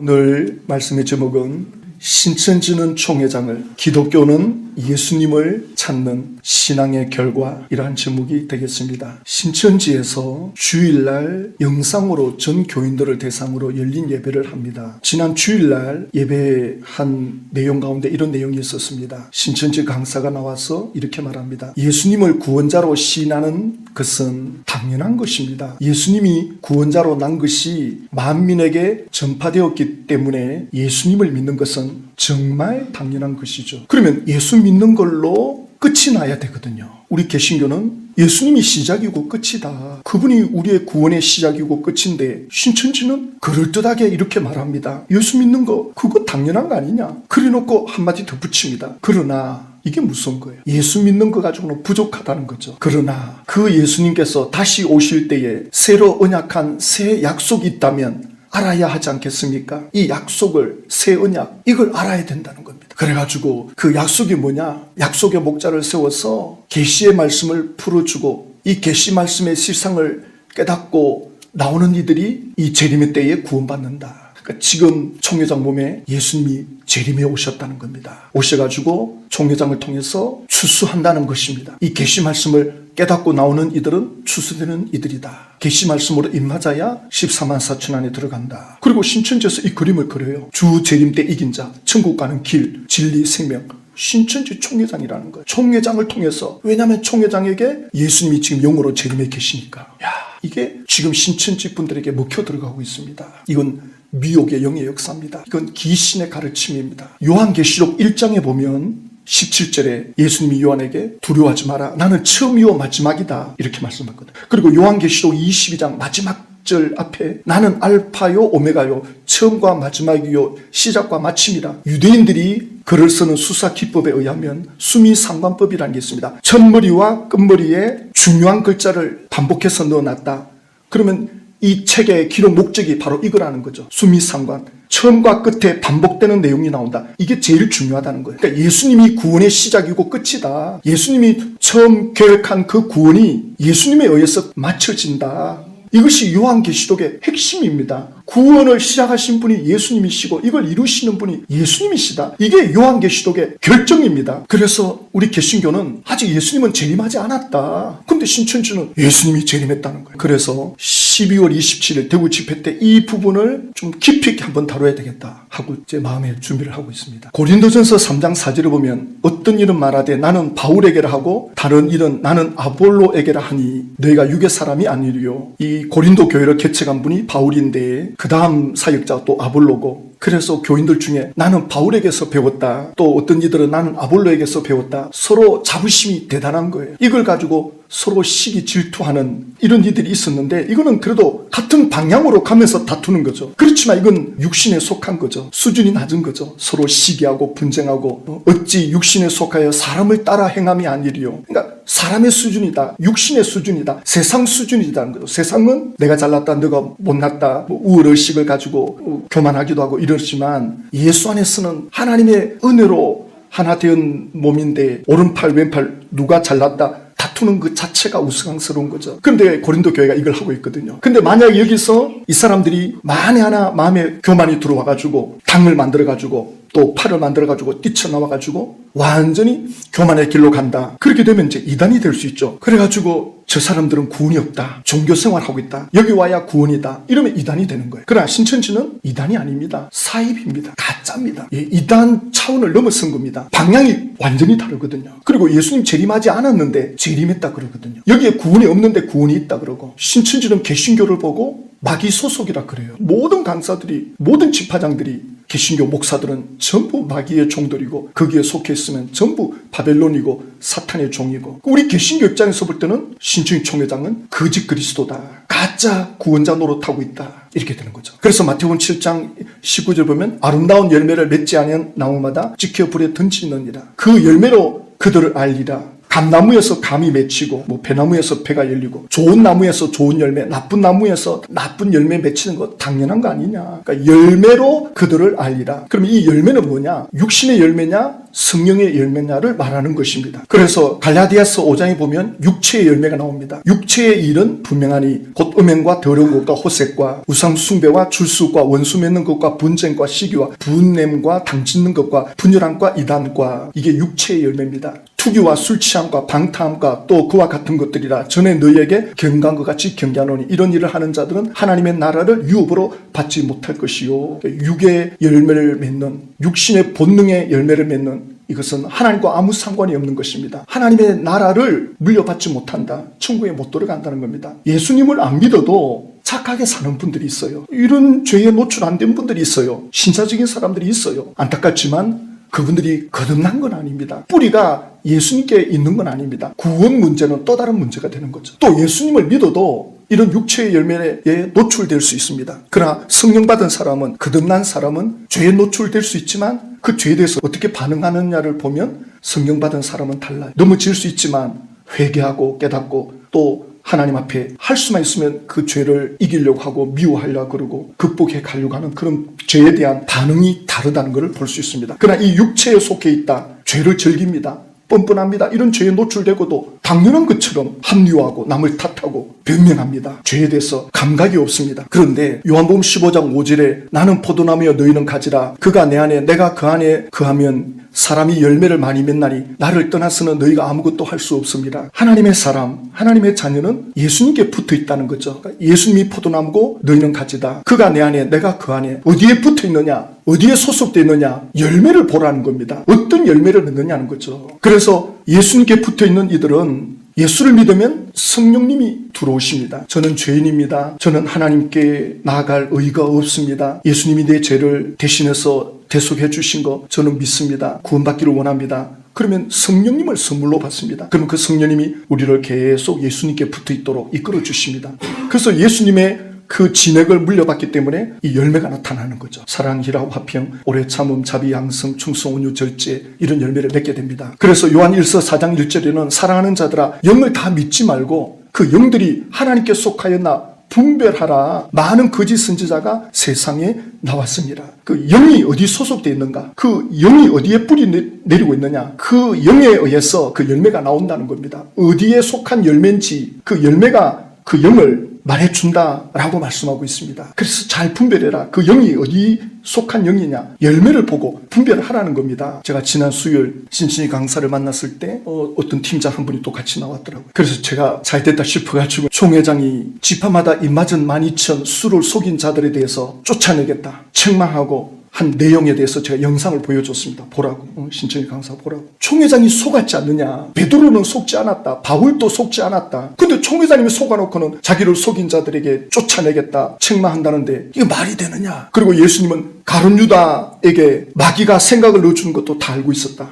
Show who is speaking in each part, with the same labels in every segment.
Speaker 1: 오늘 말씀의 제목은 신천지는 총회장을, 기독교는 예수님을 찾는 신앙의 결과이라는 제목이 되겠습니다. 신천지에서 주일날 영상으로 전 교인들을 대상으로 열린 예배를 합니다. 지난 주일날 예배한 내용 가운데 이런 내용이 있었습니다. 신천지 강사가 나와서 이렇게 말합니다. 예수님을 구원자로 시인하는 것은 당연한 것입니다. 예수님이 구원자로 난 것이 만민에게 전파되었기 때문에 예수님을 믿는 것은 정말 당연한 것이죠. 그러면 예수 믿는 걸로 끝이 나야 되거든요. 우리 개신교는 예수님이 시작이고 끝이다. 그분이 우리의 구원의 시작이고 끝인데 신천지는 그럴듯하게 이렇게 말합니다. 예수 믿는 거 그거 당연한 거 아니냐. 그래놓고 한마디 더 붙입니다. 그러나 이게 무서운 거예요. 예수 믿는 거 가지고는 부족하다는 거죠. 그러나 그 예수님께서 다시 오실 때에 새로 언약한 새 약속이 있다면 알아야 하지 않겠습니까? 이 약속을, 새 언약, 이걸 알아야 된다는 겁니다. 그래가지고 그 약속이 뭐냐? 약속의 목자를 세워서 계시의 말씀을 풀어주고 이 계시 말씀의 실상을 깨닫고 나오는 이들이 이 재림의 때에 구원받는다. 그러니까 지금 총회장 몸에 예수님이 재림에 오셨다는 겁니다. 오셔가지고 총회장을 통해서 추수한다는 것입니다. 이 계시 말씀을 깨닫고 나오는 이들은 추수되는 이들이다. 계시 말씀으로 임하자야 14만 4천 안에 들어간다. 그리고 신천지에서 이 그림을 그려요. 주 재림 때 이긴 자, 천국 가는 길, 진리, 생명. 신천지 총회장이라는 거예요. 총회장을 통해서. 왜냐하면 총회장에게 예수님이 지금 영으로 재림에 계시니까. 이게 지금 신천지 분들에게 먹혀 들어가고 있습니다. 이건 미혹의 영의 역사입니다. 이건 귀신의 가르침입니다. 요한계시록 1장에 보면 17절에 예수님이 요한에게 두려워하지 마라. 나는 처음이요 마지막이다. 이렇게 말씀하거든요. 그리고 요한계시록 22장 마지막 절 앞에 나는 알파요 오메가요 처음과 마지막이요 시작과 마침이라. 유대인들이 글을 쓰는 수사 기법에 의하면 수미상관법이라는 게 있습니다. 첫머리와 끝머리에 중요한 글자를 반복해서 넣어놨다. 그러면 이 책의 기록 목적이 바로 이거라는 거죠. 수미상관. 처음과 끝에 반복되는 내용이 나온다. 이게 제일 중요하다는 거예요. 그러니까 예수님이 구원의 시작이고 끝이다. 예수님이 처음 계획한 그 구원이 예수님에 의해서 맞춰진다. 이것이 요한계시록의 핵심입니다. 구원을 시작하신 분이 예수님이시고 이걸 이루시는 분이 예수님이시다. 이게 요한계시록의 결정입니다. 그래서 우리 개신교는 아직 예수님은 재림하지 않았다. 근데 신천지는 예수님이 재림했다는 거예요. 그래서 12월 27일 대구 집회 때 이 부분을 좀 깊이 있게 한번 다뤄야 되겠다 하고 제 마음에 준비를 하고 있습니다. 고린도전서 3장 4절에 보면 어떤 일은 말하되 나는 바울에게라 하고 다른 일은 나는 아볼로에게라 하니 너희가 육의 사람이 아니리요. 이 고린도 교회를 개척한 분이 바울인데 그 다음 사역자가 또 아볼로고, 그래서 교인들 중에 나는 바울에게서 배웠다, 또 어떤 이들은 나는 아볼로에게서 배웠다, 서로 자부심이 대단한 거예요. 이걸 가지고 서로 시기 질투하는 이런 이들이 있었는데 이거는 그래도 같은 방향으로 가면서 다투는 거죠. 그렇지만 이건 육신에 속한 거죠. 수준이 낮은 거죠. 서로 시기하고 분쟁하고 어찌 육신에 속하여 사람을 따라 행함이 아니리요. 그러니까 사람의 수준이다, 육신의 수준이다, 세상 수준이라는 거죠. 세상은 내가 잘났다, 너가 못났다, 우월의식을 가지고 교만하기도 하고 이러지만 예수 안에서는 하나님의 은혜로 하나 된 몸인데 오른팔 왼팔 누가 잘났다 다투는 그 자체가 우스꽝스러운 거죠. 그런데 고린도 교회가 이걸 하고 있거든요. 근데 만약 여기서 이 사람들이 만에 하나 마음에 교만이 들어와가지고 당을 만들어가지고 또 팔을 만들어가지고 뛰쳐나와가지고 완전히 교만의 길로 간다. 그렇게 되면 이제 이단이 될 수 있죠. 그래가지고 저 사람들은 구원이 없다, 종교생활하고 있다, 여기 와야 구원이다, 이러면 이단이 되는 거예요. 그러나 신천지는 이단이 아닙니다. 사입입니다. 가짜입니다. 이단 차원을 넘어선 겁니다. 방향이 완전히 다르거든요. 그리고 예수님 재림하지 않았는데 재림했다 그러거든요. 여기에 구원이 없는데 구원이 있다 그러고, 신천지는 개신교를 보고 마귀 소속이라 그래요. 모든 강사들이, 모든 집파장들이, 개신교 목사들은 전부 마귀의 종들이고 거기에 속해 있으면 전부 바벨론이고 사탄의 종이고, 우리 개신교 입장에서 볼 때는 신천지 총회장은 거짓 그리스도다, 가짜 구원자 노릇하고 있다, 이렇게 되는 거죠. 그래서 마태복음 7장 19절 보면 아름다운 열매를 맺지 아니한 나무마다 찍혀 불에 던지느니라. 그 열매로 그들을 알리라. 감나무에서 감이 맺히고 뭐 배나무에서 배가 열리고 좋은 나무에서 좋은 열매, 나쁜 나무에서 나쁜 열매 맺히는 거 당연한 거 아니냐. 그러니까 열매로 그들을 알리라. 그럼 이 열매는 뭐냐? 육신의 열매냐 성령의 열매냐를 말하는 것입니다. 그래서 갈라디아서 5장에 보면 육체의 열매가 나옵니다. 육체의 일은 분명하니 곧 음행과 더러운 것과 호색과 우상 숭배와 출수과 원수 맺는 것과 분쟁과 시기와 분냄과 당짓는 것과 분열함과 이단과 이게 육체의 열매입니다. 투기와 술 취함과 방탕함과 또 그와 같은 것들이라 전에 너희에게 경고한 것 같이 경계하노니 이런 일을 하는 자들은 하나님의 나라를 유업으로 받지 못할 것이요. 육의 열매를 맺는 육신의 본능의 열매를 맺는 이것은 하나님과 아무 상관이 없는 것입니다. 하나님의 나라를 물려받지 못한다. 천국에 못 들어간다는 겁니다. 예수님을 안 믿어도 착하게 사는 분들이 있어요. 이런 죄에 노출 안 된 분들이 있어요. 신사적인 사람들이 있어요. 안타깝지만 그분들이 거듭난 건 아닙니다. 뿌리가 예수님께 있는 건 아닙니다. 구원 문제는 또 다른 문제가 되는 거죠. 또 예수님을 믿어도 이런 육체의 열매에 노출될 수 있습니다. 그러나 성령 받은 사람은, 거듭난 사람은 죄에 노출될 수 있지만 그 죄에 대해서 어떻게 반응하느냐를 보면 성령 받은 사람은 달라요. 넘어질 수 있지만 회개하고 깨닫고 또 하나님 앞에 할 수만 있으면 그 죄를 이기려고 하고 미워하려고 그러고 극복해 가려고 하는 그런 죄에 대한 반응이 다르다는 것을 볼 수 있습니다. 그러나 이 육체에 속해 있다. 죄를 즐깁니다. 뻔뻔합니다. 이런 죄에 노출되고도 당연한 것처럼 합리화하고 남을 탓하고 변명합니다. 죄에 대해서 감각이 없습니다. 그런데 요한복음 15장 5절에 나는 포도나무여 너희는 가지라. 그가 내 안에 내가 그 안에 거하면 사람이 열매를 많이 맺나니 나를 떠나서는 너희가 아무것도 할 수 없습니다. 하나님의 사람, 하나님의 자녀는 예수님께 붙어 있다는 거죠. 그러니까 예수님이 포도나무고 너희는 가지다. 그가 내 안에 내가 그 안에 어디에 붙어 있느냐? 어디에 소속되어 있느냐? 열매를 보라는 겁니다. 어떤 열매를 맺느냐는 거죠. 그래서 예수님께 붙어 있는 이들은 예수를 믿으면 성령님이 들어오십니다. 저는 죄인입니다. 저는 하나님께 나아갈 의의가 없습니다. 예수님이 내 죄를 대신해서 대속해 주신 거 저는 믿습니다. 구원받기를 원합니다. 그러면 성령님을 선물로 받습니다. 그러면 그 성령님이 우리를 계속 예수님께 붙어 있도록 이끌어 주십니다. 그래서 예수님의 그 진액을 물려받기 때문에 이 열매가 나타나는 거죠. 사랑, 희락, 화평, 오래 참음, 자비, 양성, 충성, 온유, 절제 이런 열매를 맺게 됩니다. 그래서 요한 1서 4장 1절에는 사랑하는 자들아 영을 다 믿지 말고 그 영들이 하나님께 속하였나 분별하라. 많은 거짓 선지자가 세상에 나왔습니다. 그 영이 어디 소속되어 있는가? 그 영이 어디에 뿌리 내리고 있느냐? 그 영에 의해서 그 열매가 나온다는 겁니다. 어디에 속한 열매인지 그 열매가 그 영을 말해준다라고 말씀하고 있습니다. 그래서 잘 분별해라. 그 영이 어디 속한 영이냐? 열매를 보고 분별하라는 겁니다. 제가 지난 수요일 신신이 강사를 만났을 때 어떤 팀장 한 분이 또 같이 나왔더라고요. 그래서 제가 잘 됐다 싶어가지고 총회장이 지파마다 입맞은 12,000 수를 속인 자들에 대해서 쫓아내겠다. 책망하고 한 내용에 대해서 제가 영상을 보여줬습니다. 보라고. 신천지 강사 보라고. 총회장이 속았지 않느냐. 베드로는 속지 않았다. 바울도 속지 않았다. 근데 총회장님이 속아놓고는 자기를 속인 자들에게 쫓아내겠다. 책망한다는데 이게 말이 되느냐. 그리고 예수님은 가룟 유다에게 마귀가 생각을 넣어주는 것도 다 알고 있었다.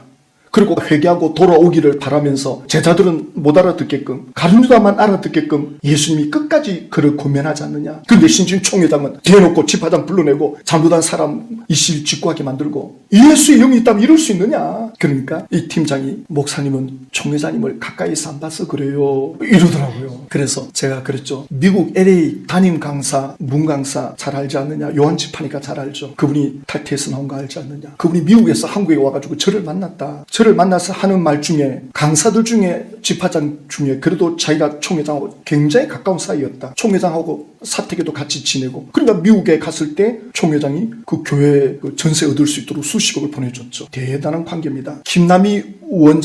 Speaker 1: 그리고 회개하고 돌아오기를 바라면서 제자들은 못 알아듣게끔 가룟 유다만 알아듣게끔 예수님이 끝까지 그를 고면하지 않느냐. 그런데 신진 총회장은 대놓고 집화장 불러내고 잘못한 사람 이실 직구하게 만들고 예수의 영이 있다면 이럴 수 있느냐. 그러니까 이 팀장이 목사님은 총회장님을 가까이서 안 봐서 그래요 이러더라고요. 그래서 제가 그랬죠. 미국 LA 담임 강사 문강사 잘 알지 않느냐. 요한 지파니까 잘 알죠. 그분이 탈퇴해서 나온 거 알지 않느냐. 그분이 미국에서 한국에 와가지고 저를 만났다. 저를 만나서 하는 말 중에 강사들 중에 집화장 중에 그래도 자기가 총회장하고 굉장히 가까운 사이였다. 총회장하고 사택에도 같이 지내고 그러니까 미국에 갔을 때 총회장이 그 교회 전세 얻을 수 있도록 수십억을 보내줬죠. 대단한 관계입니다. 김남희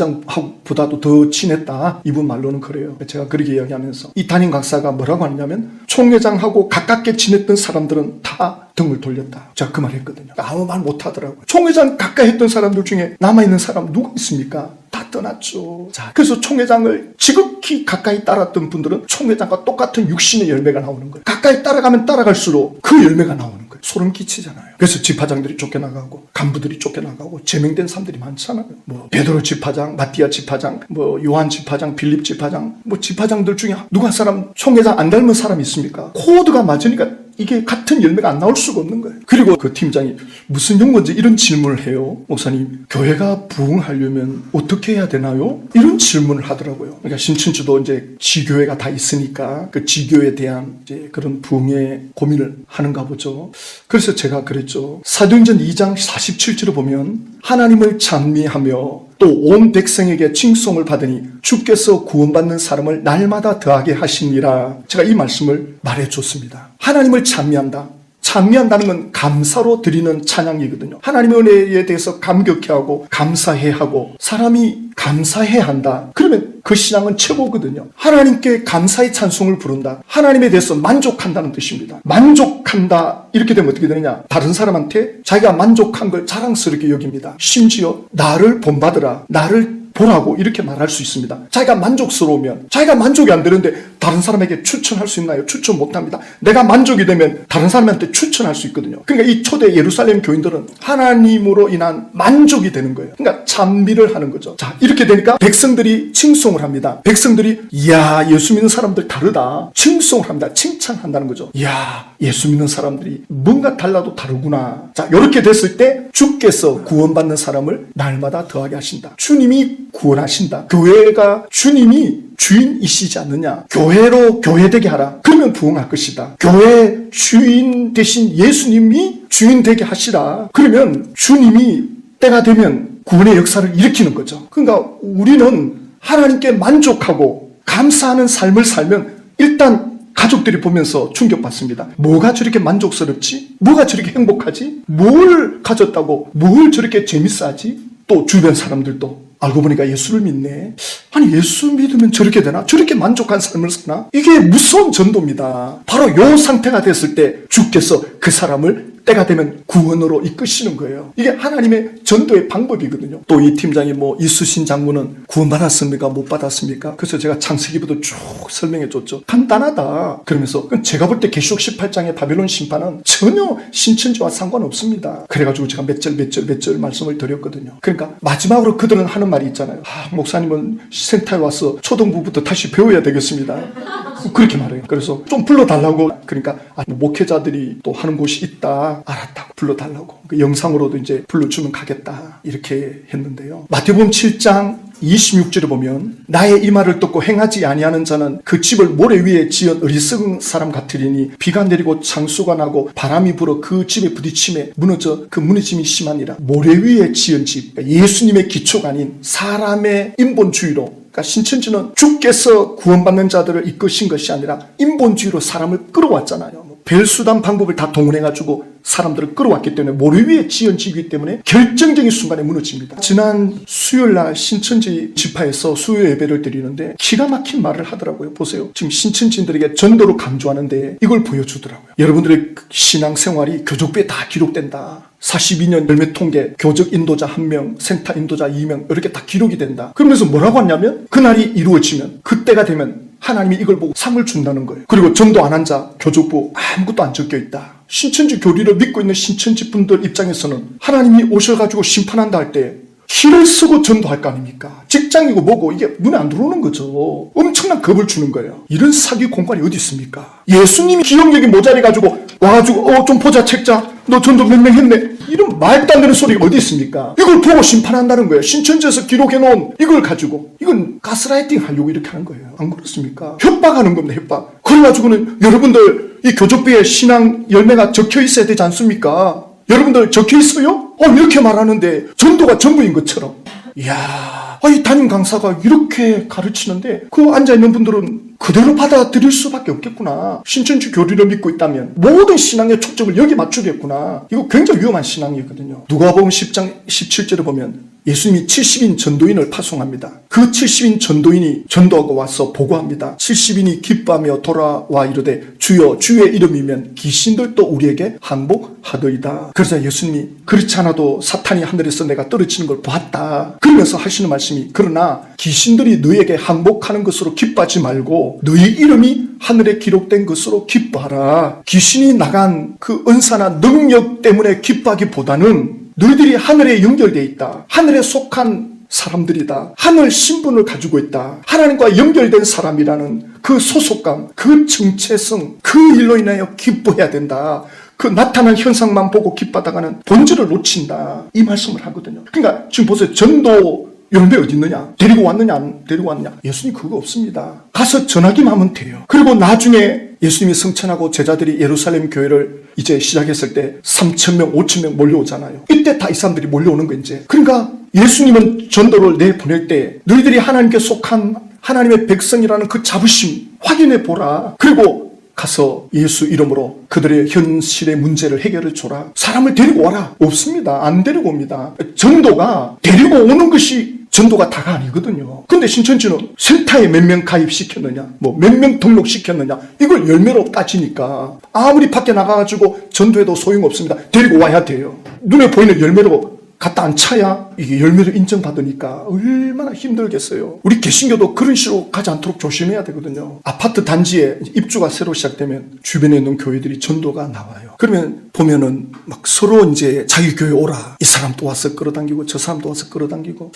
Speaker 1: 원장보다도 더 친했다. 이분 말로는 그래요. 제가 그렇게 이야기하면서 이 담임 강사가 뭐라고 하냐면 총회장하고 가깝게 지냈던 사람들은 다 등을 돌렸다. 제가 그 말 했거든요. 아무 말 못하더라고요. 총회장 가까이 했던 사람들 중에 남아있는 사람 누가 있습니까? 다 떠났죠. 자, 그래서 총회장을 지극히 가까이 따랐던 분들은 총회장과 똑같은 육신의 열매가 나오는 거예요. 가까이 따라가면 따라갈수록 그 열매가 나오는 거예요. 소름 끼치잖아요. 그래서 집화장들이 쫓겨나가고 간부들이 쫓겨나가고 제명된 사람들이 많잖아요. 뭐 베드로 집화장, 마띠아 집화장, 뭐 요한 집화장, 빌립 집화장, 뭐 집화장들 중에 누가 사람 총회장 안 닮은 사람이 있습니까? 코드가 맞으니까 이게 같은 열매가 안 나올 수가 없는 거예요. 그리고 그 팀장이 무슨 용어인지 이런 질문을 해요. 목사님, 교회가 부흥하려면 어떻게 해야 되나요? 이런 질문을 하더라고요. 그러니까 신천지도 이제 지교회가 다 있으니까 그 지교에 대한 이제 그런 부흥의 고민을 하는가 보죠. 그래서 제가 그랬죠. 사도행전 2장 47절을 보면 하나님을 찬미하며 또 온 백성에게 칭송을 받으니 주께서 구원받는 사람을 날마다 더하게 하시니라. 제가 이 말씀을 말해줬습니다. 하나님을 찬미한다. 찬미한다는 건 감사로 드리는 찬양이거든요. 하나님의 은혜에 대해서 감격해하고 감사해하고 사람이 감사해야 한다. 그러면 그 신앙은 최고거든요. 하나님께 감사의 찬송을 부른다. 하나님에 대해서 만족한다는 뜻입니다. 만족한다. 이렇게 되면 어떻게 되느냐? 다른 사람한테 자기가 만족한 걸 자랑스럽게 여깁니다. 심지어 나를 본받으라. 나를 보라고 이렇게 말할 수 있습니다. 자기가 만족스러우면 자기가 만족이 안 되는데 다른 사람에게 추천할 수 있나요? 추천 못합니다. 내가 만족이 되면 다른 사람한테 추천할 수 있거든요. 그러니까 이 초대 예루살렘 교인들은 하나님으로 인한 만족이 되는 거예요. 그러니까 찬미를 하는 거죠. 자, 이렇게 되니까 백성들이 칭송을 합니다. 백성들이 이야, 예수 믿는 사람들 다르다. 칭송을 합니다. 칭찬한다는 거죠. 이야, 예수 믿는 사람들이 뭔가 달라도 다르구나. 자, 이렇게 됐을 때 주께서 구원받는 사람을 날마다 더하게 하신다. 주님이 구원하신다. 교회가 주님이 주인이시지 않느냐. 교회로 교회되게 하라. 그러면 부흥할 것이다. 교회 주인 대신 예수님이 주인 되게 하시라. 그러면 주님이 때가 되면 구원의 역사를 일으키는 거죠. 그러니까 우리는 하나님께 만족하고 감사하는 삶을 살면 일단 가족들이 보면서 충격받습니다. 뭐가 저렇게 만족스럽지? 뭐가 저렇게 행복하지? 뭘 가졌다고 뭘 저렇게 재밌어하지? 또 주변 사람들도 알고 보니까 예수를 믿네. 아니, 예수 믿으면 저렇게 되나? 저렇게 만족한 삶을 사나? 이게 무서운 전도입니다. 바로 요 상태가 됐을 때 주께서 그 사람을 때가 되면 구원으로 이끄시는 거예요. 이게 하나님의 전도의 방법이거든요. 또 이 팀장이 이수신 장군은 구원받았습니까? 못 받았습니까? 그래서 제가 창세기부터 쭉 설명해 줬죠. 간단하다. 그러면서 제가 볼 때 계시록 18장의 바벨론 심판은 전혀 신천지와 상관없습니다. 그래가지고 제가 몇 절 말씀을 드렸거든요. 그러니까 마지막으로 그들은 하는 말이 있잖아요. 목사님은 센터에 와서 초등부부터 다시 배워야 되겠습니다. 그렇게 말해요. 그래서 좀 불러달라고. 그러니까 목회자들이 또 하는 곳이 있다. 알았다고 불러달라고. 그 영상으로도 이제 불러주면 가겠다. 이렇게 했는데요. 마태복음 7장 26절에 보면 나의 이 말을 듣고 행하지 아니하는 자는 그 집을 모래 위에 지은 어리석은 사람 같으리니 비가 내리고 창수가 나고 바람이 불어 그 집에 부딪힘에 무너져 그 무너짐이 심하니라. 모래 위에 지은 집. 그러니까 예수님의 기초가 아닌 사람의 인본주의로, 그러니까 신천지는 주께서 구원받는 자들을 이끄신 것이 아니라 인본주의로 사람을 끌어왔잖아요. 별수단 방법을 다 동원해가지고 사람들을 끌어왔기 때문에 모래 위에 지은 집이기 때문에 결정적인 순간에 무너집니다. 지난 수요일날 신천지 지파에서 수요 예배를 드리는데 기가 막힌 말을 하더라고요. 보세요. 지금 신천지인들에게 전도를 강조하는데 이걸 보여주더라고요. 여러분들의 신앙생활이 교족부에 다 기록된다. 42년 열매 통계, 교적 인도자 1명, 센터 인도자 2명 이렇게 다 기록이 된다. 그러면서 뭐라고 하냐면 그날이 이루어지면 그때가 되면 하나님이 이걸 보고 상을 준다는 거예요. 그리고 전도 안 한 자 교족부 아무것도 안 적혀 있다. 신천지 교리를 믿고 있는 신천지 분들 입장에서는 하나님이 오셔가지고 심판한다 할 때 길을 쓰고 전도할 거 아닙니까? 직장이고 뭐고 이게 눈에 안 들어오는 거죠. 엄청난 겁을 주는 거예요. 이런 사기 공간이 어디 있습니까? 예수님이 기억력이 모자라가지고 와가지고 좀 보자 책자 너 전도 몇 명 했네. 이런 말도 안 되는 소리가 어디 있습니까? 이걸 보고 심판한다는 거예요. 신천지에서 기록해놓은 이걸 가지고 이건 가스라이팅 하려고 이렇게 하는 거예요. 안 그렇습니까? 협박하는 겁니다. 협박. 그래가지고는 여러분들 이 교족부에 신앙 열매가 적혀 있어야 되지 않습니까? 여러분들 적혀 있어요? 이렇게 말하는데 전도가 전부인 것처럼. 이야, 이 담임 강사가 이렇게 가르치는데 그 앉아있는 분들은 그대로 받아들일 수밖에 없겠구나. 신천지 교리를 믿고 있다면 모든 신앙의 초점을 여기 맞추겠구나. 이거 굉장히 위험한 신앙이거든요. 누가복음 10장 17절에 보면 예수님이 70인 전도인을 파송합니다. 그 70인 전도인이 전도하고 와서 보고합니다. 70인이 기뻐하며 돌아와 이르되 주여 주의 이름이면 귀신들도 우리에게 항복하더이다. 그러자 예수님이 그렇지 않아도 사탄이 하늘에서 내가 떨어지는 걸 보았다. 그러면서 하시는 말씀이 그러나 귀신들이 너에게 항복하는 것으로 기뻐하지 말고 너희 이름이 하늘에 기록된 것으로 기뻐하라. 귀신이 나간 그 은사나 능력 때문에 기뻐하기보다는 너희들이 하늘에 연결되어 있다. 하늘에 속한 사람들이다. 하늘 신분을 가지고 있다. 하나님과 연결된 사람이라는 그 소속감, 그 정체성, 그 일로 인하여 기뻐해야 된다. 그 나타난 현상만 보고 기뻐하다가는 본질을 놓친다. 이 말씀을 하거든요. 그러니까 지금 보세요. 전도 열매 어디 있느냐? 데리고 왔느냐? 안 데리고 왔느냐? 예수님 그거 없습니다. 가서 전하기만 하면 돼요. 그리고 나중에 예수님이 승천하고 제자들이 예루살렘 교회를 이제 시작했을 때 3,000명, 5,000명 몰려오잖아요. 이때 다 이 사람들이 몰려오는 거 이제. 그러니까 예수님은 전도를 내보낼 때 너희들이 하나님께 속한 하나님의 백성이라는 그 자부심 확인해 보라. 그리고 가서 예수 이름으로 그들의 현실의 문제를 해결해 줘라. 사람을 데리고 와라. 없습니다. 안 데리고 옵니다. 전도가 데리고 오는 것이 전도가 다가 아니거든요. 근데 신천지는 센터에 몇 명 가입시켰느냐, 뭐 몇 명 등록시켰느냐, 이걸 열매로 따지니까 아무리 밖에 나가가지고 전도해도 소용없습니다. 데리고 와야 돼요. 눈에 보이는 열매로 갖다 안 차야 이게 열매를 인정받으니까 얼마나 힘들겠어요. 우리 개신교도 그런 식으로 가지 않도록 조심해야 되거든요. 아파트 단지에 입주가 새로 시작되면 주변에 있는 교회들이 전도가 나와요. 그러면 보면은 막 서로 이제 자기 교회 오라. 이 사람도 와서 끌어당기고 저 사람도 와서 끌어당기고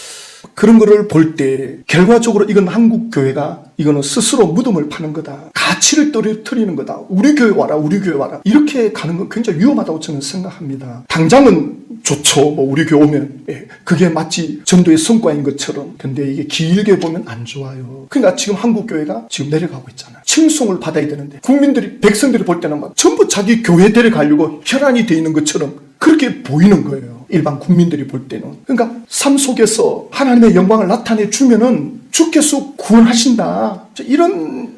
Speaker 1: 그런 거를 볼 때 결과적으로 이건 한국 교회가 이거는 스스로 무덤을 파는 거다. 가치를 떨어뜨리는 거다. 우리 교회 와라. 우리 교회 와라. 이렇게 가는 건 굉장히 위험하다고 저는 생각합니다. 당장은 좋죠. 뭐 우리 교회 오면 그게 마치 전도의 성과인 것처럼. 근데 이게 길게 보면 안 좋아요. 그러니까 지금 한국 교회가 지금 내려가고 있잖아요. 칭송을 받아야 되는데 국민들이 백성들이 볼 때는 막 전부 자기 교회 데려가려고 혈안이 돼 있는 것처럼 그렇게 보이는 거예요. 일반 국민들이 볼 때는. 그러니까 삶 속에서 하나님의 영광을 나타내 주면은 주께서 구원하신다. 이런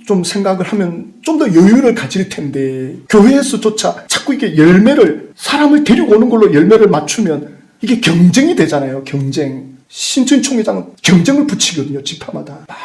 Speaker 1: 좀 생각을 하면 좀 더 여유를 가질 텐데 교회에서조차 자꾸 이게 열매를 사람을 데리고 오는 걸로 열매를 맞추면 이게 경쟁이 되잖아요. 경쟁. 신천총회장은 경쟁을 붙이거든요. 지파마다 막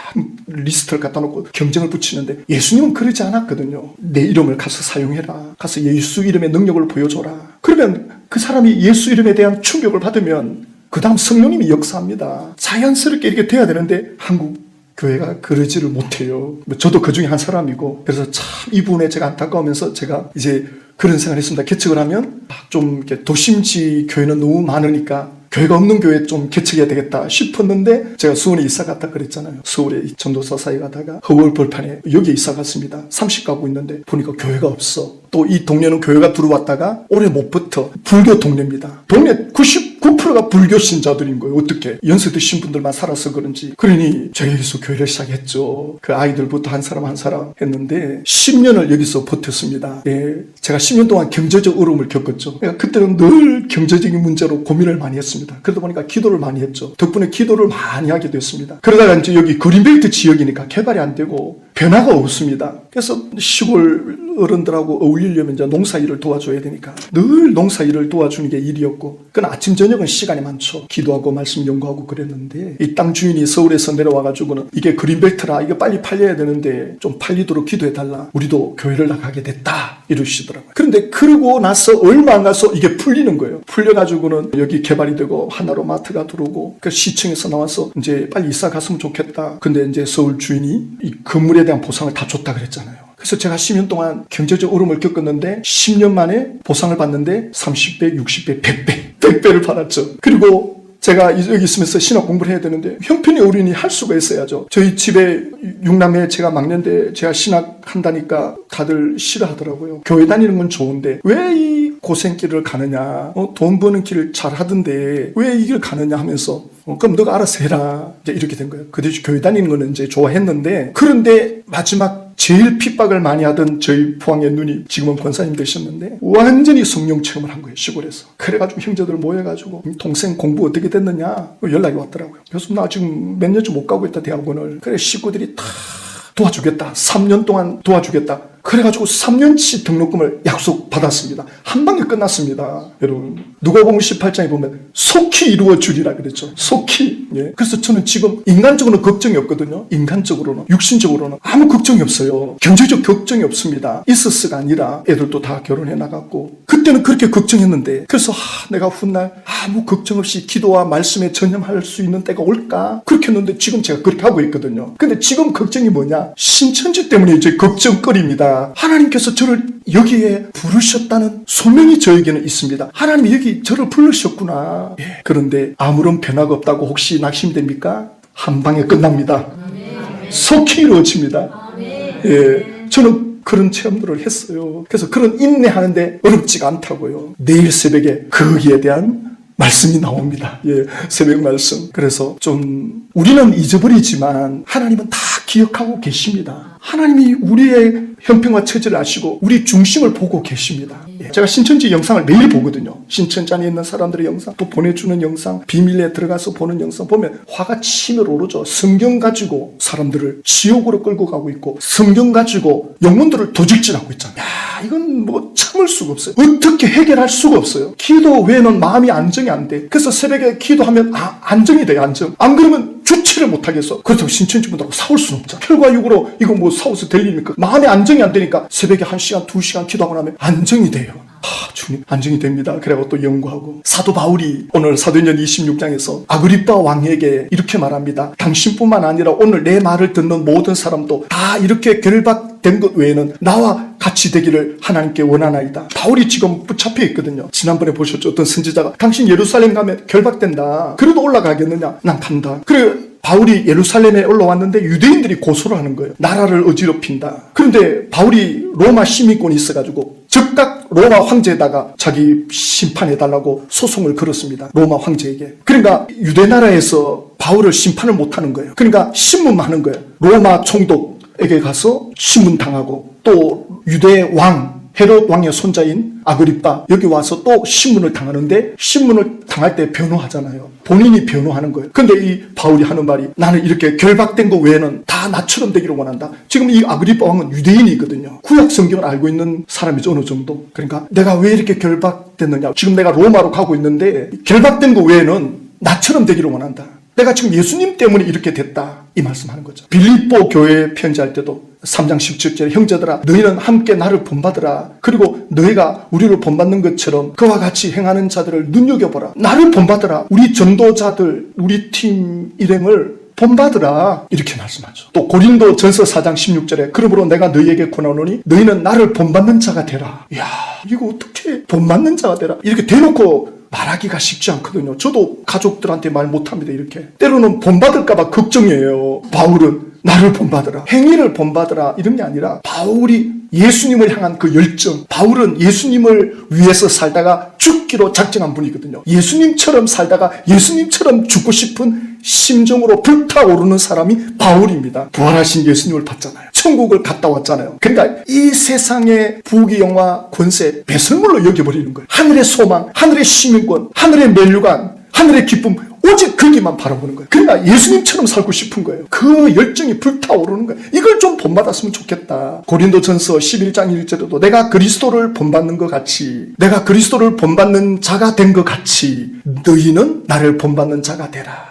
Speaker 1: 리스트를 갖다 놓고 경쟁을 붙이는데 예수님은 그러지 않았거든요. 내 이름을 가서 사용해라. 가서 예수 이름의 능력을 보여줘라. 그러면 그 사람이 예수 이름에 대한 충격을 받으면 그 다음 성령님이 역사합니다. 자연스럽게 이렇게 돼야 되는데 한국 교회가 그러지를 못해요. 저도 그 중에 한 사람이고 그래서 참 이 부분에 제가 안타까우면서 제가 이제 그런 생각을 했습니다. 개척을 하면 좀 이렇게 도심지 교회는 너무 많으니까 교회가 없는 교회에 좀 개척해야 되겠다 싶었는데 제가 수원에 이사 갔다 그랬잖아요. 서울에 전도사 사이 가다가 허월 벌판에 여기에 이사 갔습니다. 30가구 있는데 보니까 교회가 없어. 또 이 동네는 교회가 들어왔다가 오래 못 버텨. 불교 동네입니다. 동네 99%가 불교 신자들인 거예요. 어떻게? 연세 드신 분들만 살아서 그런지. 그러니 제가 여기서 교회를 시작했죠. 그 아이들부터 한 사람 한 사람 했는데 10년을 여기서 버텼습니다. 예, 제가 10년 동안 경제적 어려움을 겪었죠. 그러니까 그때는 늘 경제적인 문제로 고민을 많이 했습니다. 그러다 보니까 기도를 많이 했죠. 덕분에 기도를 많이 하게 됐습니다. 그러다가 이제 여기 그린벨트 지역이니까 개발이 안 되고 변화가 없습니다. 그래서 시골 어른들하고 어울리려면 이제 농사일을 도와줘야 되니까 늘 농사일을 도와주는 게 일이었고 그건 아침 저녁은 시간이 많죠. 기도하고 말씀 연구하고 그랬는데 이 땅 주인이 서울에서 내려와가지고는 이게 그린벨트라 이거 빨리 팔려야 되는데 좀 팔리도록 기도해달라. 우리도 교회를 나가게 됐다 이러시더라고요. 그런데 그러고 나서 얼마 안 가서 이게 풀리는 거예요. 풀려가지고는 여기 개발이 되고 하나로 마트가 들어오고 그 시청에서 나와서 이제 빨리 이사 갔으면 좋겠다. 근데 이제 서울 주인이 이 건물에 대한 보상을 다 줬다 그랬잖아요. 그래서 제가 10년 동안 경제적 어려움을 겪었는데 10년 만에 보상을 받는데 30배, 60배, 100배, 100배를 받았죠. 그리고 제가 여기 있으면서 신학 공부를 해야 되는데 형편이 어린이 할 수가 있어야죠. 저희 집에 6남매 제가 막내인데 제가 신학 한다니까 다들 싫어하더라고요. 교회 다니는 건 좋은데 왜 이 고생길을 가느냐. 돈 버는 길을 잘 하던데 왜 이 길 가느냐 하면서 그럼 너가 알아서 해라. 이제 이렇게 된 거예요. 그 대신 교회 다니는 거는 이제 좋아했는데 그런데 마지막 제일 핍박을 많이 하던 저희 포항의 누님 지금은 권사님 되셨는데 완전히 성령 체험을 한 거예요. 시골에서. 그래가지고 형제들 모여가지고 동생 공부 어떻게 됐느냐 연락이 왔더라고요. 그래서 나 지금 몇 년째 못 가고 있다 대학원을. 그래 식구들이 다 도와주겠다. 3년 동안 도와주겠다. 그래가지고 3년치 등록금을 약속받았습니다. 한 방에 끝났습니다. 여러분 누가복음 18장에 보면 속히 이루어주리라 그랬죠. 속히. 예. 그래서 저는 지금 인간적으로는 걱정이 없거든요. 인간적으로는. 육신적으로는 아무 걱정이 없어요. 경제적 걱정이 없습니다. 있었어가 아니라 애들도 다 결혼해 나갔고 그때는 그렇게 걱정했는데 그래서 내가 훗날 아무 걱정 없이 기도와 말씀에 전념할 수 있는 때가 올까? 그렇게 했는데 지금 제가 그렇게 하고 있거든요. 근데 지금 걱정이 뭐냐? 신천지 때문에 이제 걱정거리입니다. 하나님께서 저를 여기에 부르셨다는 소명이 저에게는 있습니다. 하나님이 여기 저를 부르셨구나. 예. 그런데 아무런 변화가 없다고 혹시 낙심됩니까? 한 방에 끝납니다. 속히 이루어집니다. 예. 저는 그런 체험들을 했어요. 그래서 그런 인내하는데 어렵지가 않다고요. 내일 새벽에 거기에 대한 말씀이 나옵니다. 예, 새벽 말씀. 그래서 좀 우리는 잊어버리지만 하나님은 다 기억하고 계십니다. 하나님이 우리의 형편과 처지를 아시고 우리 중심을 보고 계십니다. 예, 제가 신천지 영상을 매일 보거든요. 신천지 안에 있는 사람들의 영상, 또 보내주는 영상, 비밀리에 들어가서 보는 영상 보면 화가 치밀어 오르죠. 성경 가지고 사람들을 지옥으로 끌고 가고 있고 성경 가지고 영혼들을 도직질하고 있잖아요. 야, 이건 뭐 참을 수가 없어요. 어떻게 해결할 수가 없어요. 기도 외에는 마음이 안정이 안 돼. 그래서 새벽에 기도하면 안정이 돼요. 안정. 안 그러면 주체를 못하겠어. 그렇다고 신천지 분들하고 싸울 수는 없잖아. 혈과 육으로 이거 뭐 싸워서 될 일입니까? 마음이 안정이 안 되니까 새벽에 1시간 2시간 기도하고 나면 안정이 돼요. 주님 안정이 됩니다. 그래고 또 연구하고 사도 바울이 오늘 사도행전 26장에서 아그리빠 왕에게 이렇게 말합니다. 당신뿐만 아니라 오늘 내 말을 듣는 모든 사람도 다 이렇게 결박된 것 외에는 나와 같이 되기를 하나님께 원하나이다. 바울이 지금 붙잡혀 있거든요. 지난번에 보셨죠? 어떤 선지자가 당신 예루살렘 가면 결박된다. 그래도 올라가겠느냐? 난 간다. 그래 바울이 예루살렘에 올라왔는데 유대인들이 고소를 하는 거예요. 나라를 어지럽힌다. 그런데 바울이 로마 시민권이 있어가지고 즉각 로마 황제에다가 자기 심판해달라고 소송을 걸었습니다. 로마 황제에게. 그러니까 유대 나라에서 바울을 심판을 못하는 거예요. 그러니까 신문만 하는 거예요. 로마 총독에게 가서 신문당하고 또 유대 왕 헤롯 왕의 손자인 아그리빠 여기 와서 또 신문을 당하는데 신문을 당할 때 변호하잖아요. 본인이 변호하는 거예요. 근데 이 바울이 하는 말이 나는 이렇게 결박된 거 외에는 다 나처럼 되기를 원한다. 지금 이 아그리빠 왕은 유대인이거든요. 구약 성경을 알고 있는 사람이죠. 어느 정도. 그러니까 내가 왜 이렇게 결박됐느냐. 지금 내가 로마로 가고 있는데 결박된 거 외에는 나처럼 되기를 원한다. 내가 지금 예수님 때문에 이렇게 됐다. 이 말씀하는 거죠. 빌립보 교회에 편지할 때도 3장 17절에 형제들아 너희는 함께 나를 본받으라. 그리고 너희가 우리를 본받는 것처럼 그와 같이 행하는 자들을 눈여겨보라. 나를 본받으라. 우리 전도자들 우리 팀 일행을 본받으라. 이렇게 말씀하죠. 또 고린도 전서 4장 16절에 그러므로 내가 너희에게 권하노니 너희는 나를 본받는 자가 되라. 이야 이거 어떻게 본받는 자가 되라. 이렇게 대놓고 말하기가 쉽지 않거든요. 저도 가족들한테 말 못합니다. 이렇게 때로는 본받을까 봐 걱정이에요. 바울은 나를 본받으라. 행위를 본받으라. 이런 게 아니라 바울이 예수님을 향한 그 열정. 바울은 예수님을 위해서 살다가 죽기로 작정한 분이거든요. 예수님처럼 살다가 예수님처럼 죽고 싶은 심정으로 불타오르는 사람이 바울입니다. 부활하신 예수님을 봤잖아요. 천국을 갔다 왔잖아요. 그러니까 이 세상의 부귀영화 권세 배설물로 여겨버리는 거예요. 하늘의 소망, 하늘의 시민권, 하늘의 멸류관, 하늘의 기쁨 오직 거기만 바라보는 거예요. 그러니까 예수님처럼 살고 싶은 거예요. 그 열정이 불타오르는 거예요. 이걸 좀 본받았으면 좋겠다. 고린도전서 11장 1절에도 내가 그리스도를 본받는 것 같이 내가 그리스도를 본받는 자가 된 것 같이 너희는 나를 본받는 자가 되라.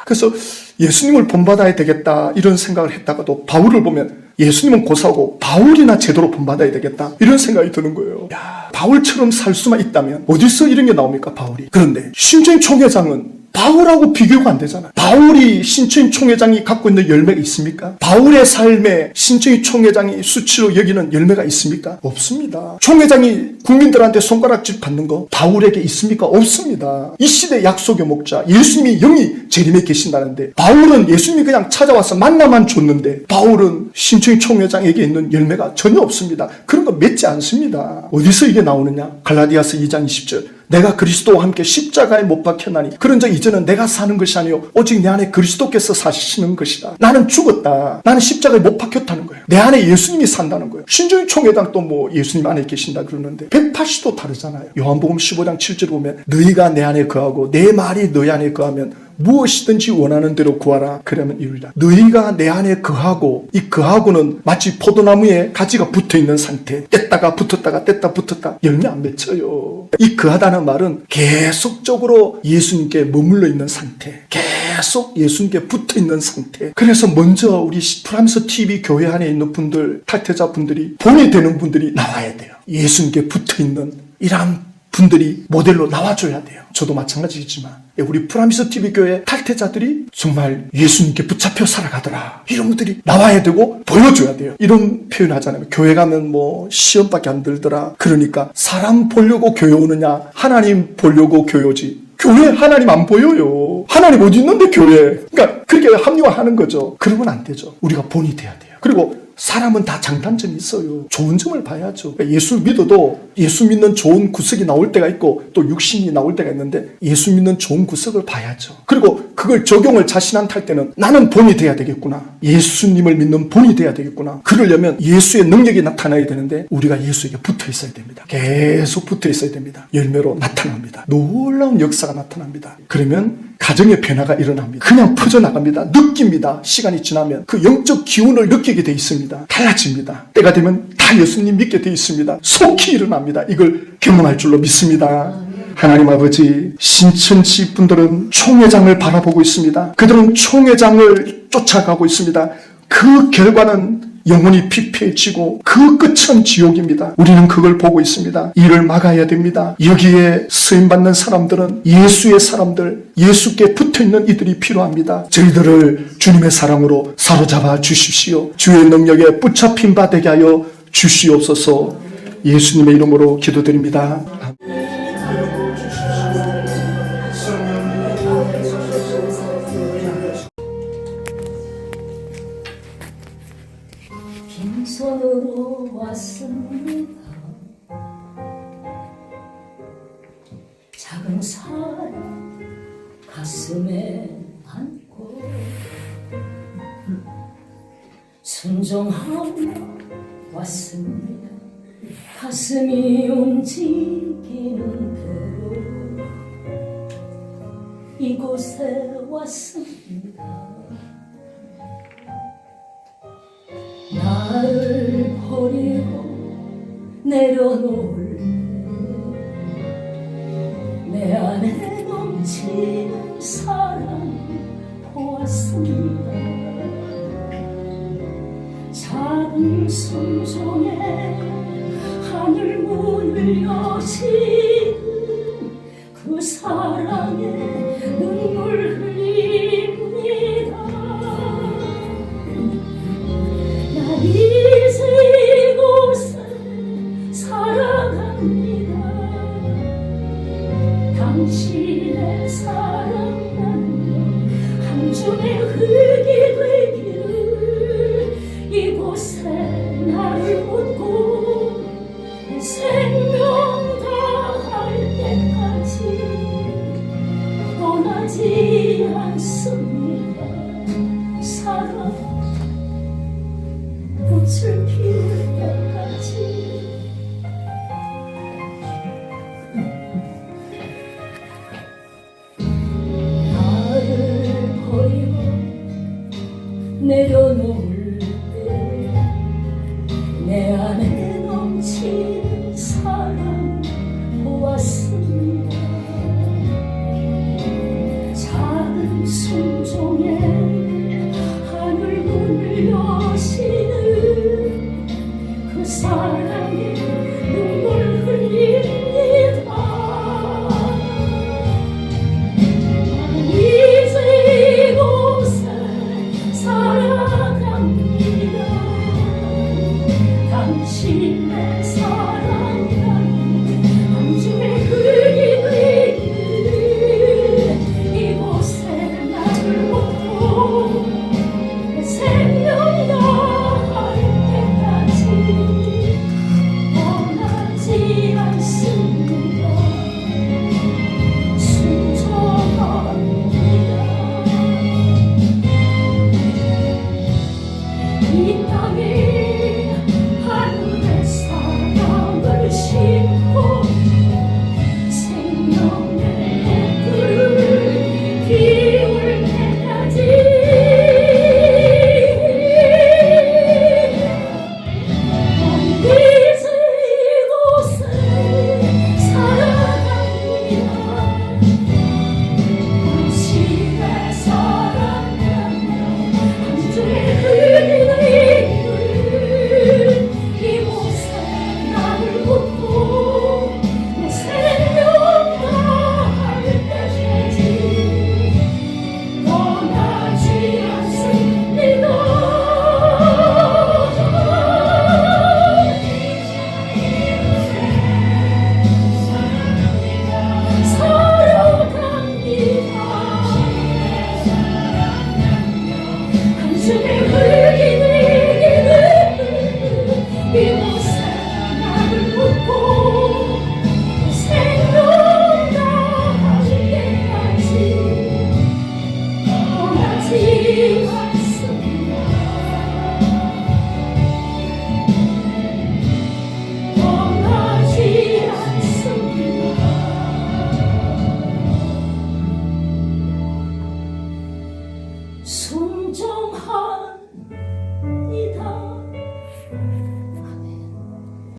Speaker 1: 그래서 예수님을 본받아야 되겠다 이런 생각을 했다가도 바울을 보면 예수님은 고사하고 바울이나 제대로 본받아야 되겠다 이런 생각이 드는 거예요. 바울처럼 살 수만 있다면 어디서 이런 게 나옵니까 바울이. 그런데 신천 총회장은 바울하고 비교가 안 되잖아요. 바울이 신천 총회장이 갖고 있는 열매가 있습니까? 바울의 삶에 신천 총회장이 수치로 여기는 열매가 있습니까? 없습니다. 총회장이 국민들한테 손가락질 받는 거 바울에게 있습니까? 없습니다. 이 시대 약속의 목자 예수님이 영이 재림에 계신다는데 바울은 예수님이 그냥 찾아와서 만나만 줬는데 바울은 신천 총회장에게 있는 열매가 전혀 없습니다. 그런 거 맺지 않습니다. 어디서 이게 나오느냐? 갈라디아서 2장 20절 내가 그리스도와 함께 십자가에 못 박혔나니 그런즉 이제는 내가 사는 것이 아니요 오직 내 안에 그리스도께서 사시는 것이다. 나는 죽었다. 나는 십자가에 못 박혔다는 거예요. 내 안에 예수님이 산다는 거예요. 신주의 총회장 또 뭐 예수님 안에 계신다 그러는데 180도 다르잖아요. 요한복음 15장 7절 보면 너희가 내 안에 거하고 내 말이 너희 안에 거하면 무엇이든지 원하는 대로 구하라 그러면 이루리라. 너희가 내 안에 거하고 이 거하고는 마치 포도나무에 가지가 붙어있는 상태. 뗐다가 붙었다가 뗐다 붙었다 열매 안 맺혀요. 이 거하다는 말은 계속적으로 예수님께 머물러 있는 상태. 계속 예수님께 붙어있는 상태. 그래서 먼저 우리 프라미스 TV 교회 안에 있는 분들 탈퇴자 분들이 본이 되는 분들이 나와야 돼요. 예수님께 붙어있는 이러한 분들이 모델로 나와줘야 돼요. 저도 마찬가지겠지만 우리 프라미스 TV 교회 탈퇴자들이 정말 예수님께 붙잡혀 살아가더라, 이런 분들이 나와야 되고 보여줘야 돼요. 이런 표현 하잖아요. 교회 가면 뭐 시험밖에 안 들더라. 그러니까 사람 보려고 교회 오느냐, 하나님 보려고 교회 오지. 교회 하나님 안 보여요. 하나님 어디 있는데 교회. 그러니까 그렇게 합리화하는 거죠. 그러면 안 되죠. 우리가 본이 돼야 돼요. 그리고 사람은 다 장단점이 있어요. 좋은 점을 봐야죠. 예수 믿어도 예수 믿는 좋은 구석이 나올 때가 있고 또 육신이 나올 때가 있는데 예수 믿는 좋은 구석을 봐야죠. 그리고 그걸 적용을 자신한테 할 때는 나는 본이 돼야 되겠구나. 예수님을 믿는 본이 돼야 되겠구나. 그러려면 예수의 능력이 나타나야 되는데 우리가 예수에게 붙어 있어야 됩니다. 계속 붙어 있어야 됩니다. 열매로 나타납니다. 놀라운 역사가 나타납니다. 그러면 가정의 변화가 일어납니다. 그냥 퍼져나갑니다. 느낍니다. 시간이 지나면 그 영적 기운을 느끼게 돼 있습니다. 달라집니다. 때가 되면 다 예수님 믿게 돼 있습니다. 속히 일어납니다. 이걸 경험할 줄로 믿습니다. 하나님 아버지, 신천지 분들은 총회장을 바라보고 있습니다. 그들은 총회장을 쫓아가고 있습니다. 그 결과는 영혼이 피폐해지고 그 끝은 지옥입니다. 우리는 그걸 보고 있습니다. 이를 막아야 됩니다. 여기에 쓰임받는 사람들은 예수의 사람들, 예수께 붙어있는 이들이 필요합니다. 저희들을 주님의 사랑으로 사로잡아 주십시오. 주의 능력에 붙잡힌 바 되게 하여 주시옵소서. 예수님의 이름으로 기도드립니다.
Speaker 2: 빈손으로 왔습니다. 작은 사랑 가슴에 안고 순종하며 왔습니다. 가슴이 움직이는 대로 이곳에 왔습니다. 나를 버리고 내려놓을 내 안에 넘치는 사랑 보았습니다. 작은 순종에 하늘 문을 여시는 그 사랑에 눈물 흘립니다. 이제 이곳에 살아갑니다. 당신의 사랑만 한 줌의 흙이 되기를 이곳에 나를 묻고 생명 다할 때까지 떠나지 않습니다. 사랑 꽃을 피울 때까지 나를 버리고 내려